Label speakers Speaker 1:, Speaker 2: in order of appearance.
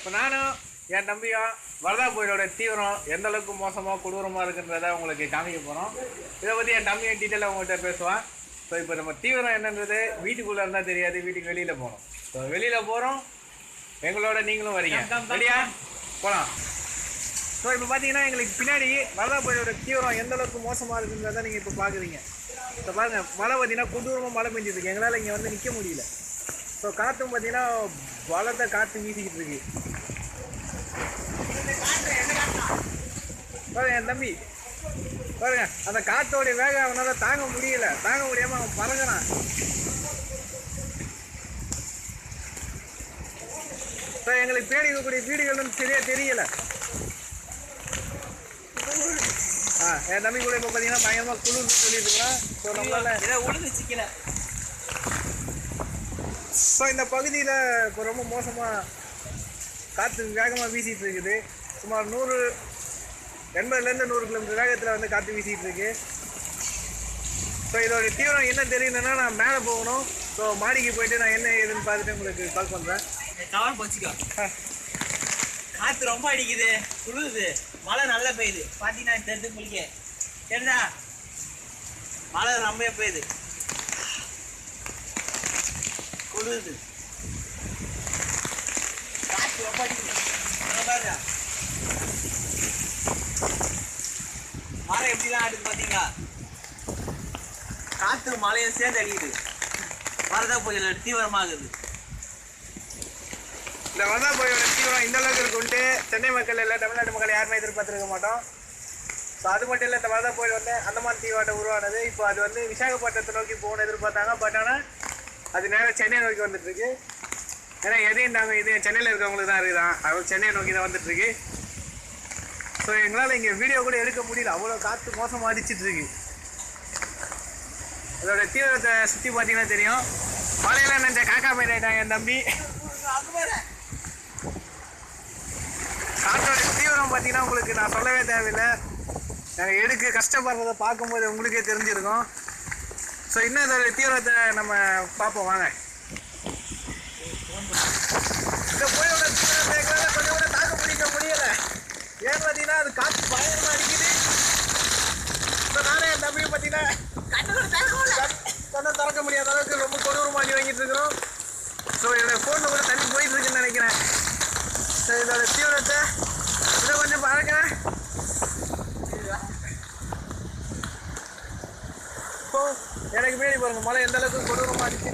Speaker 1: இப்போ நானும் என் தம்பியும் வரதா புயலோட தீவிரம் எந்த அளவுக்கு மோசமாக கொடூரமாக இருக்குன்றதை உங்களுக்கு காமிக்க போகிறோம். இதை பற்றி என் தம்பியும் டீட்டெயிலாக உங்கள்கிட்ட பேசுவான். ஸோ இப்போ நம்ம தீவிரம் என்னன்றது வீட்டுக்குள்ளே இருந்தால் தெரியாது, வீட்டுக்கு வெளியில் போகணும். ஸோ வெளியில் போகிறோம், எங்களோட நீங்களும் வரீங்க, வெளியா போகலாம். ஸோ இப்போ பார்த்தீங்கன்னா எங்களுக்கு பின்னாடி வரதா புயலோட தீவிரம் எந்த அளவுக்கு மோசமாக இருக்குன்றதை நீங்கள் இப்போ பார்க்குறீங்க. இப்போ பாருங்கள், மழை பார்த்தீங்கன்னா கொடூரமாக மழை பெஞ்சிருக்கு, எங்களால் இங்கே வந்து நிற்க முடியல. ஸோ காற்றும் பார்த்தீங்கன்னா பலத்த காற்று வீசிக்கிட்டு இருக்கு. பாருங்க என் தம்பி, பாருங்க அந்த காற்றோடைய வேகம் அவனால தாங்க முடியல, தாங்க முடியாம அவன் பறங்குறான். ஸோ எங்களுக்கு பேடி இருக்கக்கூடிய வீடுகள் சரியா தெரியல. என் தம்பி கூட இப்போ பார்த்தீங்கன்னா பயங்கரமாக குளிர்னு சொல்லிட்டு இருக்கிறான். ஸோ நம்மளால
Speaker 2: உழுது சிக்கல.
Speaker 1: ஸோ இந்த பகுதியில் இப்போ ரொம்ப மோசமாக காற்று வேகமாக வீசிகிட்டு இருக்குது. சுமார் 80-100 கிலோமீட்டர் வேகத்தில் வந்து காற்று வீசிகிட்டு இருக்கு. ஸோ இதோட தீவிரம் என்ன தெரியணுன்னா நான் மேலே போகணும். ஸோ மாடிக்கு போயிட்டு நான் என்ன ஏதுன்னு பார்த்துட்டு உங்களுக்கு கால் பண்ணுறேன்.
Speaker 2: கவர் போச்சுக்கோ. காற்று ரொம்ப அடிக்குது, குளிருது, மழை நல்லா பெய்யுது. பார்த்தீங்கன்னா தெரிஞ்சு உங்களுக்கு தெரியுதா, மழை ரொம்ப பெய்யுது, குளிருது, காற்று ரொம்ப அடிக்குது. பாருங்க மழை எப்படிலாம் ஆடுது பார்த்தீங்களா, காற்று மழையும் சேர்ந்து அடிக்குது. வரதா புயல் தீவிரமாகுது.
Speaker 1: இந்த வரதா புயலோட தீவிரம் இந்த அளவுக்கு இருக்குன்ட்டு சென்னை மக்கள் இல்லை, தமிழ்நாட்டு மக்கள் யாருமே எதிர்பார்த்துருக்க மாட்டோம். ஸோ அது மட்டும் இல்லை, இந்த வரதா புயல் வந்து அந்தமான் தீவாட்டம் உருவானது. இப்போ அது வந்து விசாகப்பட்டினத்தை நோக்கி போகணும்னு எதிர்பார்த்தாங்க. பட் ஆனால் அது நேராக சென்னை நோக்கி வந்துட்டுருக்கு. ஏன்னா எதையும் நாங்கள் இது சென்னையில் இருக்கவங்களுக்கு தான் இருக்குதான், அது சென்னையை நோக்கி தான் வந்துட்டுருக்கு. ஸோ எங்களால் இங்கே வீடியோ கூட எடுக்க முடியல, அவ்வளோ காற்று மோசமாக அடிச்சிட்ருக்கு. அதோட தீவிரத்தை சுற்றி பார்த்தீங்கன்னா தெரியும். மழையெல்லாம் நினைச்ச காக்கா போயிட்டாங்க என் தம்பி. காற்றோட தீவிரம் பார்த்தீங்கன்னா உங்களுக்கு நான் சொல்லவே தேவையில்லை. நாங்கள் எடுக்க கஷ்டப்படுறதை பார்க்கும்போது உங்களுக்கே தெரிஞ்சிருக்கும். ஸோ இன்னும் இதோட தீவிரத்தை நம்ம பார்ப்போம் வாங்க. இந்த புயலோட தீவிரத்தை எங்களால் கொஞ்சம் கூட தாக்கு பிடிக்க முடியலை. ஏன்னு பார்த்தீங்கன்னா அது காற்று பயங்கரமாக அடிக்குது. இப்போ நானே என் தம்பியும் பார்த்தீங்கன்னா கண்ணை திறக்க முடியாத அளவுக்கு ரொம்ப கொடூரமாக அடி வாங்கிட்டு இருக்கிறோம். ஸோ என்னோடய ஃபோனில் கூட தண்ணி போயிட்டு இருக்குன்னு நினைக்கிறேன். ஸோ இதோட தீவிரத்தை இதை கொஞ்சம் பாருங்க. இப்போ எனக்கு மேலே பாருங்க மழை எந்த அளவுக்கு கொடூரமாக அடிச்சு.